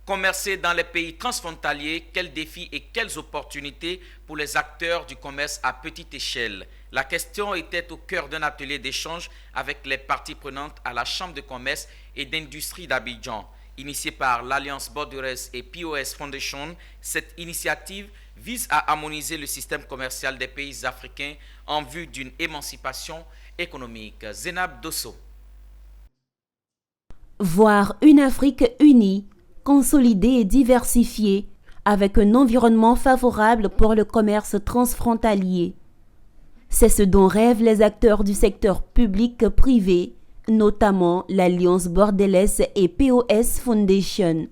Commercer dans les pays transfrontaliers, quels défis et quelles opportunités pour les acteurs du commerce à petite échelle? La question était au cœur d'un atelier d'échange avec les parties prenantes à la Chambre de commerce et d'industrie d'Abidjan. Initiée par l'Alliance Borderless et POS Foundation, cette initiative vise à harmoniser le système commercial des pays africains en vue d'une émancipation économique. Zénab Dosso. Voir une Afrique unie, consolidée et diversifiée, avec un environnement favorable pour le commerce transfrontalier. C'est ce dont rêvent les acteurs du secteur public-privé, notamment l'Alliance Borderless et POS Foundation.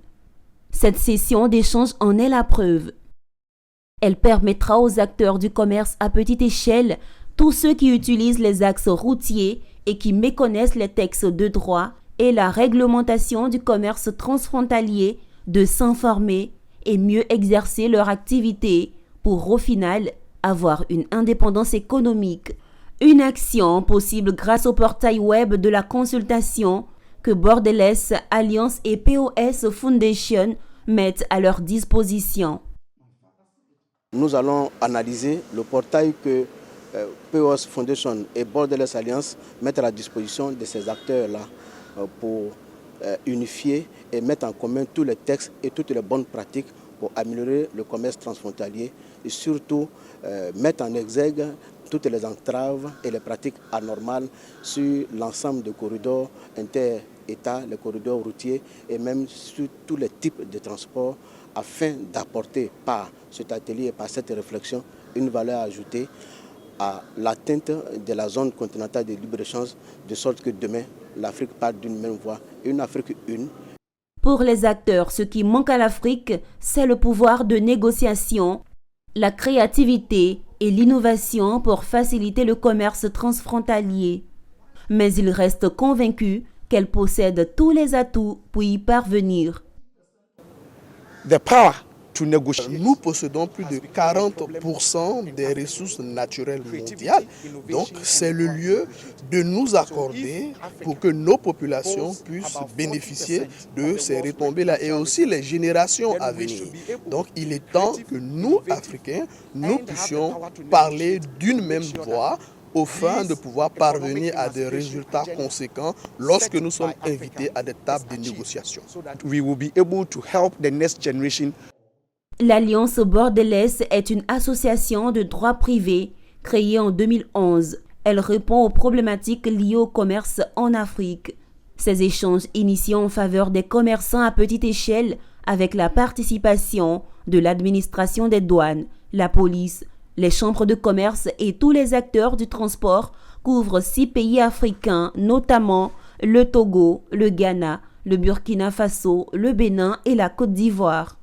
Cette session d'échange en est la preuve. Elle permettra aux acteurs du commerce à petite échelle, tous ceux qui utilisent les axes routiers et qui méconnaissent les textes de droit et la réglementation du commerce transfrontalier, de s'informer et mieux exercer leur activité pour au final avoir une indépendance économique. Une action possible grâce au portail web de la consultation que Borderless, Alliance et POS Foundation mettent à leur disposition. Nous allons analyser le portail que POS Foundation et Borderless Alliance mettent à la disposition de ces acteurs-là pour unifier et mettre en commun tous les textes et toutes les bonnes pratiques pour améliorer le commerce transfrontalier et surtout mettre en exergue toutes les entraves et les pratiques anormales sur l'ensemble des corridors inter-États, les corridors routiers et même sur tous les types de transports afin d'apporter par cet atelier et par cette réflexion une valeur ajoutée à l'atteinte de la zone continentale de libre-échange, de sorte que demain, l'Afrique parle d'une même voix, une Afrique une. Pour les acteurs, ce qui manque à l'Afrique, c'est le pouvoir de négociation, la créativité et l'innovation pour faciliter le commerce transfrontalier. Mais ils restent convaincus qu'elle possède tous les atouts pour y parvenir. Nous possédons plus de 40% des ressources naturelles mondiales. Donc, c'est le lieu de nous accorder pour que nos populations puissent bénéficier de ces retombées-là et aussi les générations à venir. Donc, il est temps que nous, Africains, nous puissions parler d'une même voix afin de pouvoir parvenir à des résultats conséquents lorsque nous sommes invités à des tables de négociation. L'Alliance Borderless est une association de droit privé créée en 2011. Elle répond aux problématiques liées au commerce en Afrique. Ces échanges initiés en faveur des commerçants à petite échelle avec la participation de l'administration des douanes, la police, les chambres de commerce et tous les acteurs du transport couvrent 6 pays africains, notamment le Togo, le Ghana, le Burkina Faso, le Bénin et la Côte d'Ivoire.